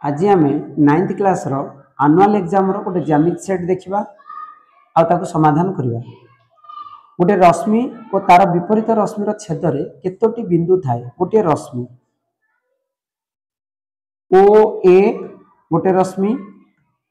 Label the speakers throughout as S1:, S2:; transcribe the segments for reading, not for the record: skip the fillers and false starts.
S1: आज आम 9th class annual exam गोटे ज्यामिति सेट देखा आउ समाधान करवा। गोटे रश्मि और तार विपरीत रश्मिर छेद में केतोटी बिंदु थाए। गोटे रश्मि ओ ए गोटे रश्मि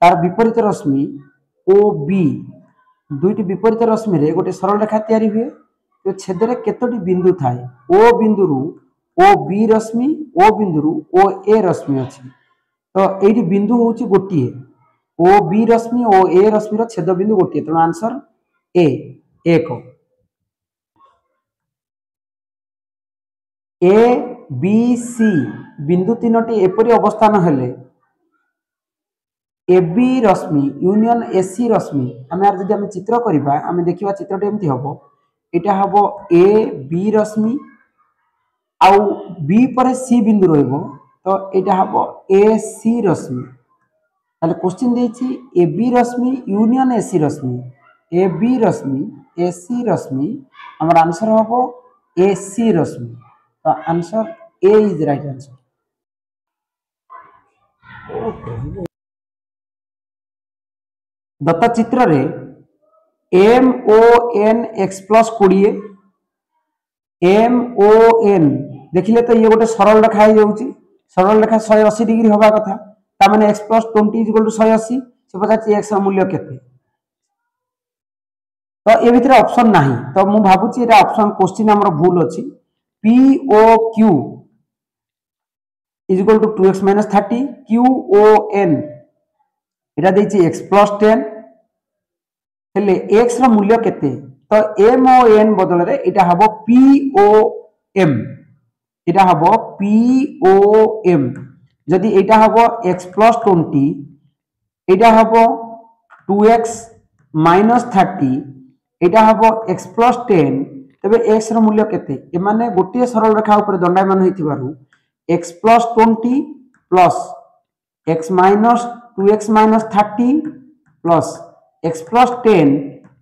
S1: तार विपरीत रश्मि ओ बी दुईटी विपरीत रश्मि रे गोटे सरल रेखा तैयारी हुए। तो छेद में केतोटी बिंदु थाए। ओ बिंदु ओ बी रश्मि ओ बिंदु ओ ए रश्मि अच्छी। तो ये बिंदु हूँ गोटे ओ बी रश्मि ओ ए रश्मिर छेद बिंदु गोटे। तेणु आंसर ए एक। ए बी सी बिंदु तीनोटी एपरी अवस्थान हेले ए B Rashmi union A C रश्मि आम जब आम चित्र करवा आम देखा चित्रटी एमती हम यहाँ हम ए बी रश्मि आउ बी पर सी बिंदु रही। तो यहाँ हम ए सी रश्मि। ताले क्वेश्चन देछि A B Rashmi union A C Rashmi A B Rashmi A C Rashmi हमर आंसर हम ए सी रश्मि। तो answer A is right answer. दत्त चित्र रे M O N X plus 20 M O N देखिले तो ये गोटे सरल रेखा हो जाउची। सरल रेखा 180 डिग्री होबा कथा तामाने x प्लस 20 इक्वल टू 180 से पचास x मूल्य केते। तो ए भितर ऑप्शन नाही। तो मु भाबुची एटा ऑप्शन क्वेश्चन हमर भूल अछि। p o q is equal to 2x - 30 q o n एटा देछि x प्लस 10 हेले x रो मूल्य केते। तो m o n बदल रे एटा हबो p o m एटा हबो p o m। जदि एटा हबो x प्लस 20 एटा हबो 2x माइनस 30 एटा हबो x प्लस 10 तबे x रो मूल्य केते। ए माने गोटे सरल रेखा ऊपर दंडायमान होइथिबारु x plus 20 plus x minus 2x minus 30 plus x plus 10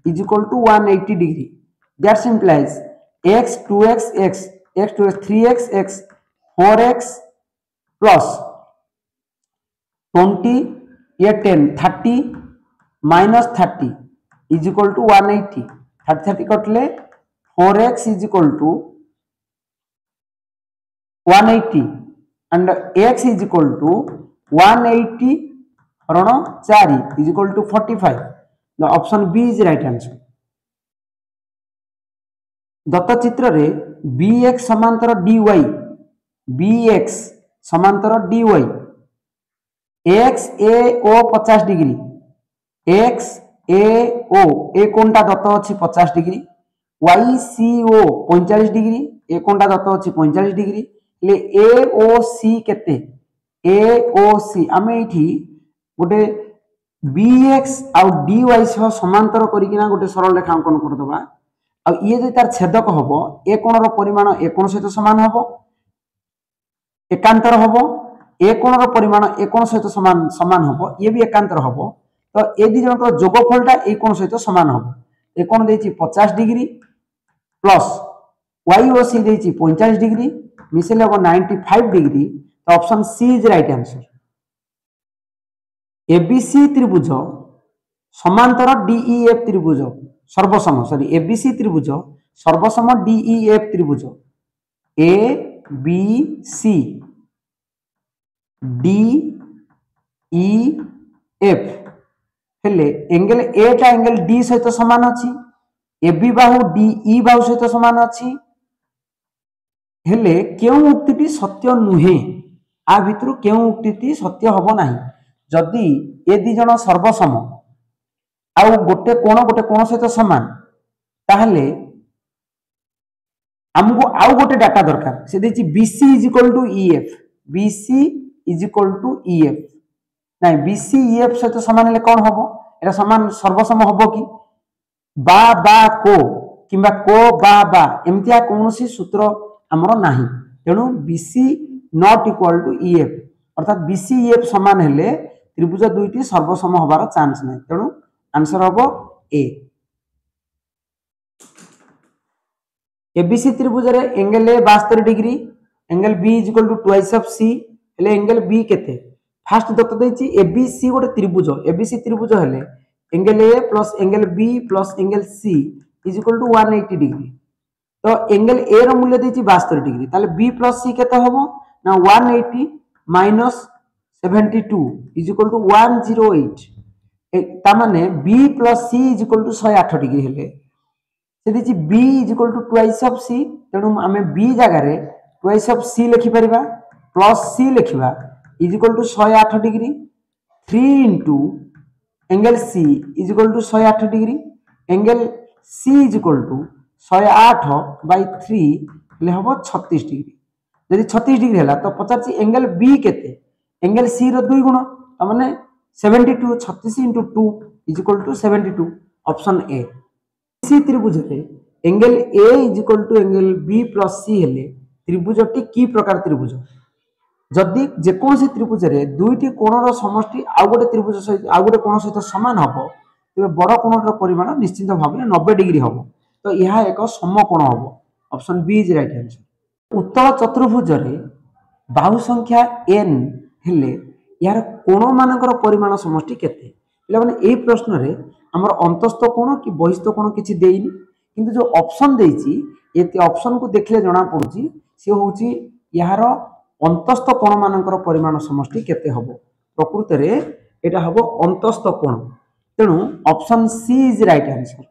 S1: is equal to 180 degree. That simplifies x 2x x x 2x 3x x 4x plus 20 ये 10 30 माइनस 30 इज इक्वल टू 180 30 30 कटले 4x is equal to 180 and x is equal to 180 ऋण 4 is equal to 45। The option B is right answer. दत्त चित्र रे bx समांतर dy bx समांतर dy x a o 50 degree x a o ए कोणटा दत्त अछि 50 degree y c o 45 degree ए कोणटा दत्त अछि 45 डिग्री ले a o c केते a o c आमे एठी गोटे bx आउ dy सह समांतर करिकिना गोटे सरल रेखा अंकन कर दबा। आ ये जे तार छेदक हबो ए कोणर परिमाण ए कोण सहित समान हबो एकांतर हबो ए कोणर परिमाण ए कोण सहित समान समान हबो ये भी एकांतर हबो। तो ए दि जनक जोगफलटा ए कोण सहित समान हबो। ए कोण देछि 50 degree plus y o c देछि 45 डिग्री मिसेले हबो 95 डिग्री। तो option C is right answer. ABC त्रिभुज समांतर डीईएफ त्रिभुज सर्वसम सॉरी एबीसी त्रिभुज सर्वसम डीईएफ त्रिभुज A B C D E F हेले एंगल ए टा एंगल डी सहित समान अछि एबी बाहु डीई बाहु सहित समान अछि हेले केउ उक्तिटी सत्य नुहे आ भितरु केउ उक्तिटी सत्य हबो नाही। जदि ए दि जण सर्वसम आउ गोटे कोण सहित समान ताहले हमको आउ गोटे डाटा दरकार से देछि BC is equal to EF BC is equal to EF नाही BC EF सहित समान ले कोन हबो एटा समान सर्वसम हबो कि बा को किबा को बा एमतिया कोनोसी सूत्र हमरो नाही। तेणु BC not equal to EF अर्थात BC EF समान हेले त्रिभुज दुईटी सर्वसम होबार चांस नाही। तेणु आंसर हबो ए। एबीसी त्रिभुज रे angle A 72 degree angle B is equal to twice of C हेले एंगल बी केते फास्ट दत्त देछि एबीसी गोटे त्रिभुज एबीसी त्रिभुज हेले angle A plus angle B plus angle C is equal to 180 degree तो एंगल ए रो मूल्य देछि 72 डिग्री ताले बी प्लस सी केते हबो ना 180 माइनस 72 इज इक्वल टू 108 ता माने B plus C is equal to 108 degree हेले से देछि B is equal to twice of C तेणु आमे बी जगह रे ट्वाइस ऑफ सी लिखि परिबा प्लस सी लिखिबा is equal to 108 degree 3 into angle C is equal to 108 degree angle C is equal to 108 by 3 ले हबो 36 डिग्री यदि 36 डिग्री हला तो पचार एंगल बी केते एंगल सी रो 2 गुण त माने 72 36 into 2 is equal to 72 option A C त्रिभुज रे angle A is equal to angle B plus C हेले त्रिभुजटी की प्रकार त्रिभुज जदि जे कोनसी त्रिभुज रे दुईटी कोणर समष्टि आ गोटे त्रिभुज सहित आ गोटे कोण सहित समान हबो तबे बड़ कोणर परिमाण निश्चित भाबरे 90 डिग्री हबो तो यहा एक समकोण हबो option B is right answer उत्तल चतुर्भुज रे बाहु संख्या n हेले यार कोण मानकर परिमाण समष्टि केते पिला माने एई प्रश्न रे हमर अंतस्थ कोण कि बहिस्थ कोण किछि देइनी किंतु जो ऑप्शन देइछि एते ऑप्शन को देखले जणा पडुछि से होउछि यार अंतस्थ कोण मानकर परिमाण समष्टि केते हबो प्रकृत रे एटा हबो अंतस्थ कोण तेनु option C is right answer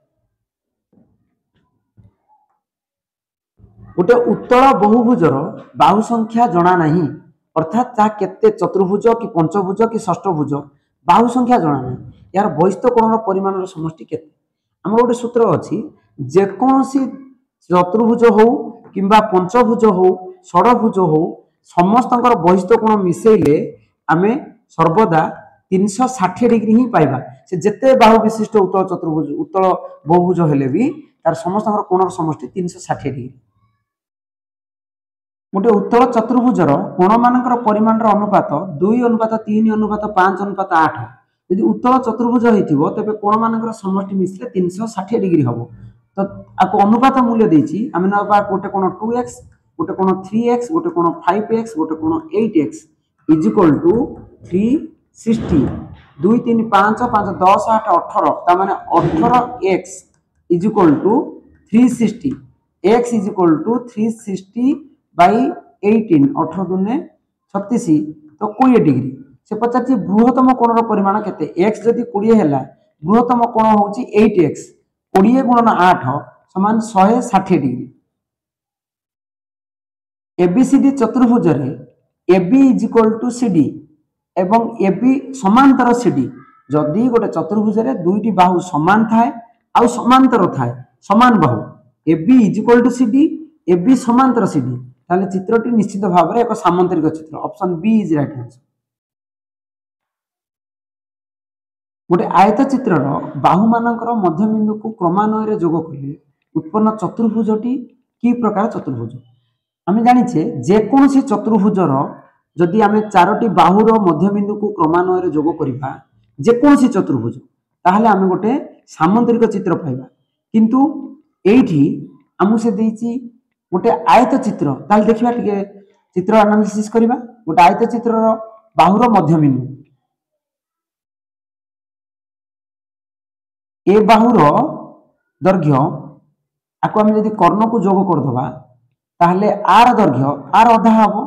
S1: गोटे उत्तल बहुभुजर बाहु संख्या जणा नाही अर्थात ता केते चतुर्भुज कि पंचभुज कि षष्ठभुज बाहु संख्या जणा नाही यार बहिस्थ कोणर परिमाणर समष्टि केते हमर गोटे सूत्र अछि जे कोनसी चतुर्भुज हो किंबा पंचभुज हो षडभुज हो समस्तंकर बहिस्थ कोण मिसेइले आमे सर्वदा 360 डिग्री ही पाइबा से जेते बाहु विशिष्ट उत्तल चतुर्भुज उत्तल बहुभुज हेले भी तार समस्तंकर कोणर समष्टि 360 डिग्री गोटे उत्तल चतुर्भुजर कोण मानकर परिमाणर अनुपात 2:3:5:8 यदि उत्तल चतुर्भुज हेतिबो तबे कोण मानकर समष्टि मिसले 360 डिग्री हबो तो आको अनुपात मूल्य देछि आमे नबा गोटे कोण 2x गोटे कोण 3x गोटे कोण 5x गोटे कोण 8x इज इक्वल टू 360 2 3 5 5 10 8 18 ता माने 18x is equal to 360 x is equal to 360 by 18 18 दुने 36 तो 20 डिग्री से पचार बृहत्तम कोणर परिमाण केते x जदि 20 हैला बृहत्तम कोण होउची 8x 20 गुणन 8 समान 160 डिग्री एबीसीडी चतुर्भुज रे AB is equal to CD एवं AB समांतर CD जदि गोटे चतुर्भुज रे दुईटी बाहु समान थाए आ समांतर थाए समान बाहु AB is equal to CD AB समांतर CD ताले चित्रटी निश्चित भाव रे एक सामांतरिक चित्र option B is right answer गोटे आयत चित्र रो बाहु मानकर मध्य बिंदु को क्रमान्वय रे जोग कले उत्पन्न चतुर्भुजटी की प्रकार चतुर्भुज आमे जानिछे जे कोनसी चतुर्भुजर जदि आमे चारोटी बाहुर मध्य बिंदु को क्रमान्वय रे जोग करिबा जे कोनसी चतुर्भुज ताहले आमे गोटे सामांतरिक चित्र पाइबा किंतु एठी आमु से देछि गोटे आयत चित्र ताल देखिबा टिके चित्र एनालिसिस करिबा गोटे आयत चित्रर बाहुर मध्य बिंदु ए बाहुर दैर्घ्य आको हम यदि कर्ण को जोग कर दबा ताहले आर दैर्घ्य आर अधा हबो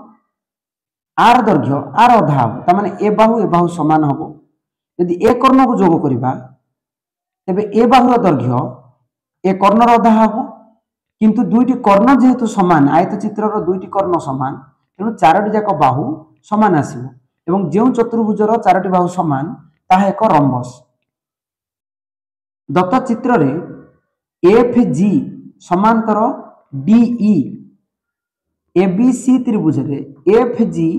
S1: आर दैर्घ्य आर अधा हबो त माने ए बाहु समान हबो यदि ए कर्ण को जोग करिबा तबे ए बाहुर दैर्घ्य ए कर्णर अधा हबो किंतु दुईटी कर्ण जेहेतु समान आयत चित्रर दुईटी कर्ण समान तेणु चारोटी जाक बाहु समान आसीबो एवं जेउ चतुर्भुजर चारोटी बाहु समान ताहा एक रम्बस दत्त चित्र रे एफजी समांतर डीई एबीसी त्रिभुज रे एफजी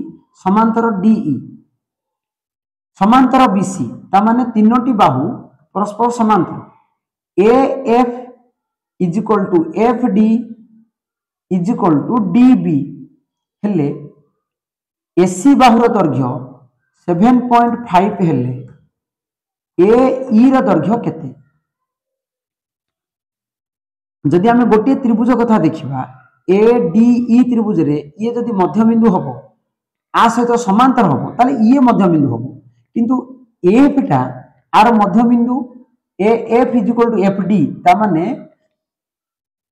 S1: समांतर डीई समांतर बीसी ता माने तीनोटी बाहु परस्पर समांतर AF is equal to FD is equal to DB हेले एसी बाहुर दैर्घ्य 7.5 हेले एई र दैर्घ्य केते जदि आमे गोटे त्रिभुज कथा देखिबा ए डी ई त्रिभुज रे ये जदि मध्य बिंदु हबो आ सहित समांतर हम ताले ये मध्यबिंदु हम किंतु एफ टा आर मध्यबिंदु F is equal to F D ता माने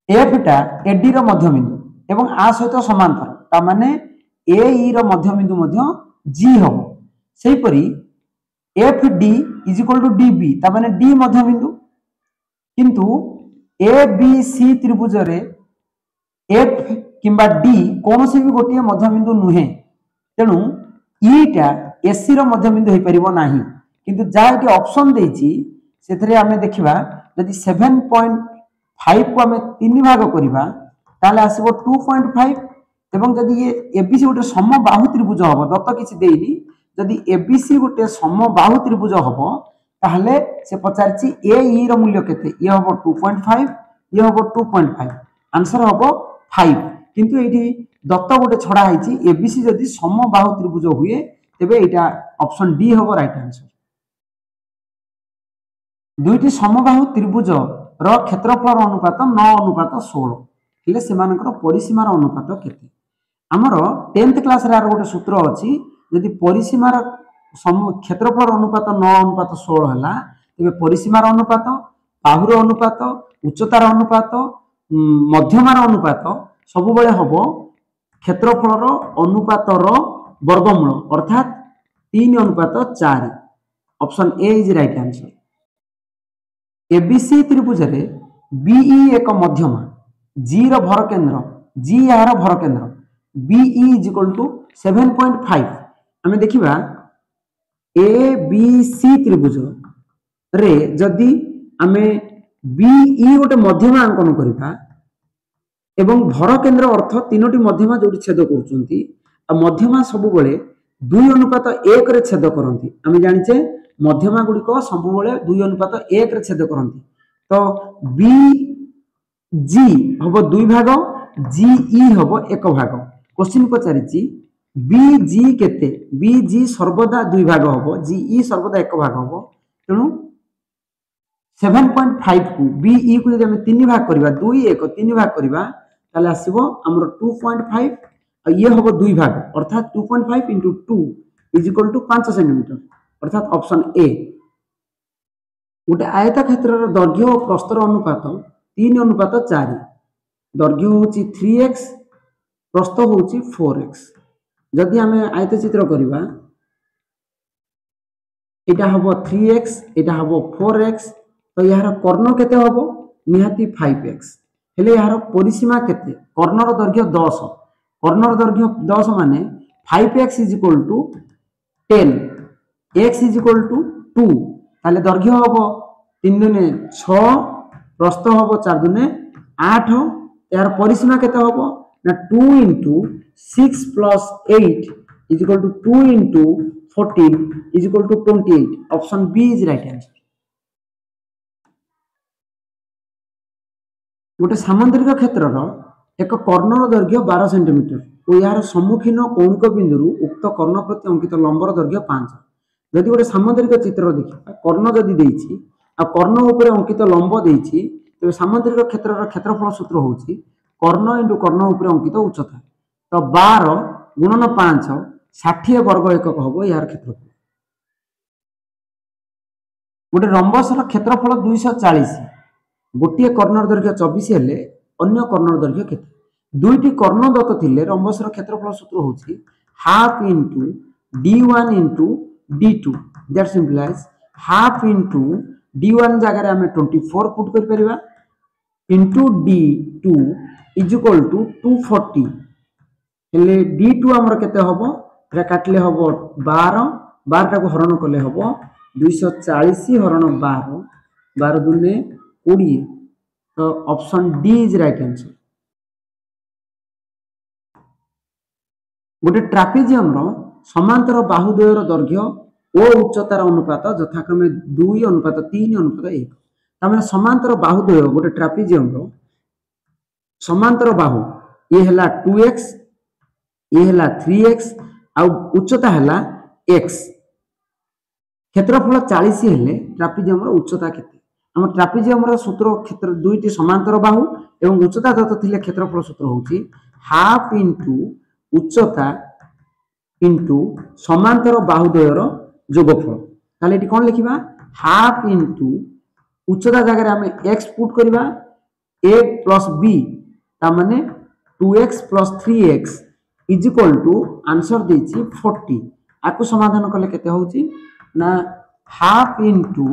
S1: एफ टा एडी रो मध्यबिंदु एवं आ सहित समांतर ता माने ए ई रो मध्यबिंदु मध्य जी हम सेही परी F D is equal to D B ता माने डी मध्यबिंदु किंतु ए बी सी त्रिभुज रे एफ किंबा डी कौन से भी गोटे मध्यबिंदु नुहे तेणु ईटा एसी रो मध्यबिंदु हो परिबो नाही किंतु जायटी ऑप्शन देछि सेथरे हमें देखिबा यदि 7.5 को हमें तीन भाग करिबा ताले आसीबो 2.5 एवं यदि ये एबीसी गोटे समबाहु त्रिभुज हबो दत्त किछि देइनी यदि एबीसी गोटे समबाहु त्रिभुज हबो ताहले से पचारछि ए ई रो मूल्य केते ये हबो 2.5 ये हबो 2.5 आंसर हबो 5 किंतु एठी दत्त गोटे छड़ा हैछि एबीसी यदि समबाहु त्रिभुज हुए तेबे एटा ऑप्शन डी हबो राइट आंसर दुईटी समबाहु त्रिभुज रो क्षेत्रफल अनुपात 9:16 हेले सेमानकर परिसीमार अनुपात केते हमर 10th क्लास रे आर गोटे सूत्र अछि यदि परिसीमार क्षेत्रफल अनुपात 9:16 हला तेबे परिसीमार अनुपात बाहुर अनुपात उच्चतार अनुपात मध्यमार अनुपात सब बेले हबो क्षेत्रफल अनुपात वर्गमूल अर्थात 3:4 option A is right answer ABC त्रिभुज रे बीई एक मध्यमा जी रो भर केंद्र जी यार भर केंद्र बीई इज इक्वल टू 7.5 हमें देखिबा ए बी सी त्रिभुज रे जदि हमें बीई गोटे मध्यमा अंकन करिबा एवं भर केंद्र अर्थ तीनोटी मध्यमा जोटी छेद करचुंती आ मध्यमा सब बेले 2:1 रे छेद करंती हमें जानिचे मध्यमा गुडी को सब बेले 2:1 रे छेद करंती तो बी जी हबो 2 भाग जी ई हबो 1 भाग क्वेश्चन पचारिची बी जी केते बी जी सर्वदा 2 भाग हबो जी ई सर्वदा 1 भाग हबो तेनु 7.5 को बी ई को यदि हम 3 भाग करबा 2 1 3 भाग करबा ताले आसीबो हमर 2.5 आ ये हबो 2 भाग अर्थात 2.5 * 2 = 5 सेंटीमीटर अर्थात ऑप्शन ए गोटे आयत क्षेत्र दैर्घ्य और प्रस्तर अनुपात 3:4 दैर्घ्य होची 3x प्रस्थ होची 4x जदि हमें आयत चित्र करिबा एटा हबो 3x एटा हबो 4x तो यार कर्ण केते हबो निहाती 5x हेले यार परिसीमा केते कर्णर दैर्घ्य 10 कर्णर दैर्घ्य 10 माने 5x = 10 x = 2 ताले दैर्घ्य हबो 3 दुने 6 प्रस्थ हबो 4 दुने 8 यार परिसीमा केते हबो ना 2 * 6 + 8 = 2 * 14 = 28 option B is right answer गोटे सामंतरिक क्षेत्र एक कर्णर दैर्घ्य 12 सेंटीमीटर और यार सम्मुखीन कौणिक बिंदु उक्त कर्ण प्रति अंकित लंबर दैर्घ्य 5 जदि गोटे सामंतरिक चित्र देखा कर्ण जदि देछि आ कर्ण ऊपर अंकित लंब देछि तबे सामंतरिक क्षेत्र क्षेत्रफल सूत्र होछि कर्ण * कर्ण ऊपर अंकित उच्चता तो 12 × 5 60 वर्ग एकक हबो यार क्षेत्रफल गोटे रंबसर क्षेत्रफल 240 गोटे कर्णर दैर्घ्य 24 हेले अन्य कर्णर दैर्घ्य केते दुईटी कर्ण दत्त थिले रंबसर क्षेत्रफल सूत्र होछि half into d1 into d2 that simplifies half into d1 जगह रे हमें 24 पुट कर परिबा इनटू d2 = 240 हेले d2 हमर केते हबो रे काटले हबो 12 12 टा को हरण करले हबो 240 हरण 12 12 दुने 20 तो option D is right answer गोटे ट्रापेजियम रो समांतर बाहुद्वयर दैर्घ्य और उच्चतार अनुपात यथाक्रमे 2:3:1 तामे समांतर बाहुद्वय गोटे ट्रापेजियम रो समांतर बाहु ये हला 2x ये हला 3x आ उच्चता हला x क्षेत्रफल 40 हेले ट्रापेजियम रो उच्चता केते हम ट्रापेजियम रो सूत्र क्षेत्र दुईटी समांतर बाहु एवं उच्चता दत्त थिले क्षेत्रफल सूत्र होची हाफ इनटू उच्चता इंटू समांतर बाहुद्वयर जोगफल ताले एटी कोन लिखिबा हाफ इंटू उच्चता जगह आम एक्स पुट करवा ए प्लस बी ता माने 2x plus 3x is equal to answer देछि 40 आकु समाधान कले केते होउची ना half into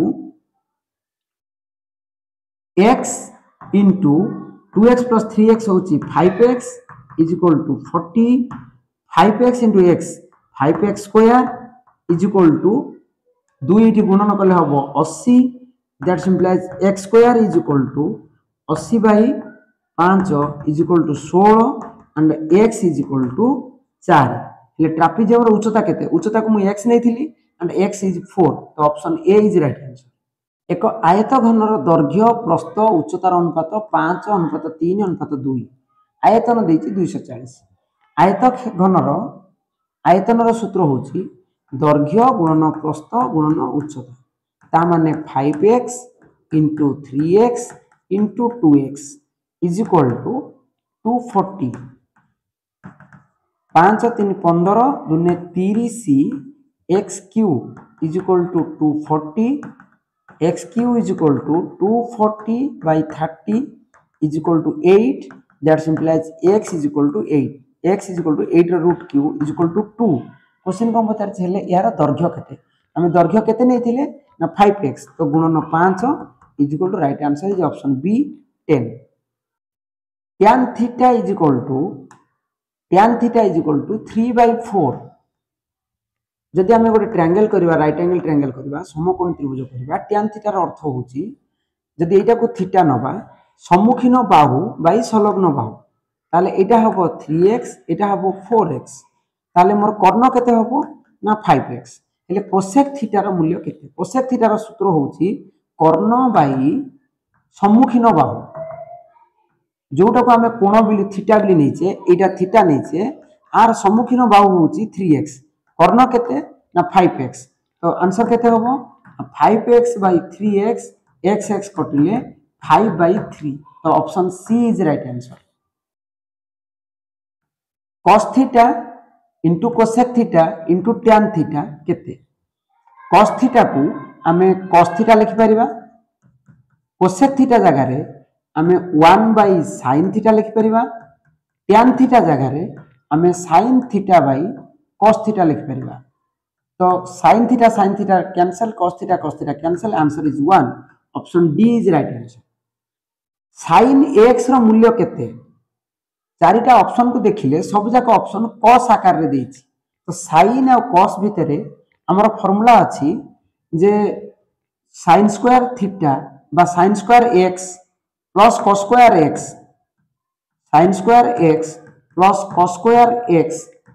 S1: x into 2x plus 3x होउची 5x is equal to 40 5x into x 5x square is equal to 2 इटी गुणन कले हबो 80 that implies x square is equal to 80 by 5 is equal to 16 and x is equal to 4 ये trapezium उच्चता केते उच्चता को मु x नेथिली एंड x इज 4 तो option A is right answer एक आयत घनर दैर्घ्य प्रस्थ उच्चतार अनुपात 5 अनुपात 3 अनुपात 2 आयतन देछि 240 आयत घनर आयतनर सूत्र होछि दैर्घ्य गुणन प्रस्थ गुणन उच्चता ता माने 5x into 3x into 2x is equal to 240 5 3 15 दुने 30 x cube is equal to 240 x cube is equal to 240 by 30 is equal to 8 that implies x is equal to 8 x is equal to 8 root cube is equal to 2 question को पचार छले यार दैर्घ्य केते हम दैर्घ्य केते नेथिले ना 5x तो गुणन 5 is equal to right answer is option B 10 tan theta is equal to 3/4 जदि आम गोटे ट्रायंगल करवा राइट एंगल ट्रायंगल करवा समकोण त्रिभुज करवा tan थीटा रो अर्थ होची जदि एटा को थीटा नबा सम्मुखीन बाहु बाई संलग्न बाहु ताले एटा हबो 3x एटा हबो 4x ताले मोर कर्ण केते हबो ना 5x हेले कोसेक थीटा रो मूल्य केते कोसेक थीटा रो सूत्र होची कर्ण बाई सम्मुखीन बाहु जोटा को आमे कोण बिली theta Billy नेचे Etah theta नेचे are सम्मुखीन बाहु होची 3x कर्ण केते ना 5x तो आंसर केते होबो 5x by 3x x कटिले 5/3 तो option C is right answer cos theta into cosec theta into tan theta केते cos थीटा को आमे cos थीटा लिखि परिबा कोसेक थीटा जगह रे आमे 1/sin थीटा लिखि परिबा tan थीटा जगह रे आमे sin theta by cos theta लिखि परिबा तो sin theta cancel cos theta cancel answer is 1 option D is right answer sin x रो मूल्य केते चारिटा ऑप्शन को देखिले सब जाक ऑप्शन cos आकार रे देछि तो sin और cos भितरे हमर फार्मूला अछि जे sin स्क्वायर थीटा बा sin square x plus cos square x sin square x plus cos square x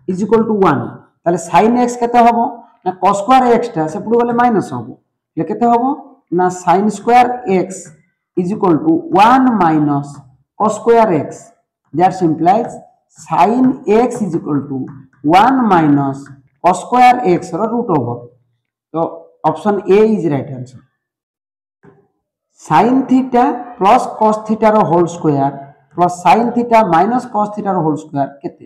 S1: is equal to 1 ताले sin x केते होबो ना cos स्क्वायर x ता सेपडू गले माइनस होबो ले केते होबो ना sin square x is equal to 1 minus cos square x that implies sin x is equal to 1 minus cos square x रो रूट ओवर तो option A is right answer sin theta plus cos theta रो whole square plus sin theta minus cos theta रो whole square केते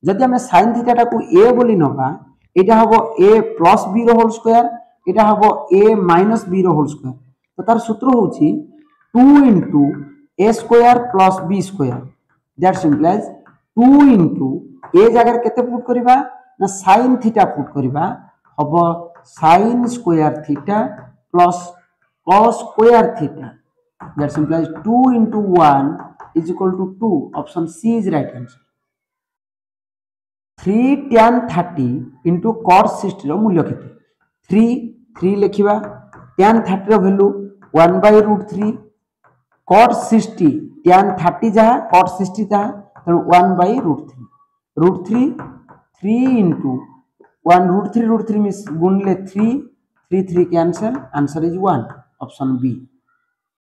S1: जदि हम sin theta टा को a बोली नबा एटा हबो a प्लस b रो होल स्क्वायर एटा हबो a माइनस b रो होल स्क्वायर तो तार सूत्र होची 2 into a square plus b square that implies 2 into a जगह केते पुट करबा ना sin थीटा पुट करबा हबो sin square theta plus cos square theta that implies 2 into 1 is equal to 2 option C is right answer 3 tan 30 into cot 60 रो मूल्य केते 3 लिखिबा tan 30 रो value 1/√3 cot 60 tan 30 जहा cot 60 जहा तो 1/√3 3 into 1√3 मींस गुणले 3 3 3 cancel answer is 1 option B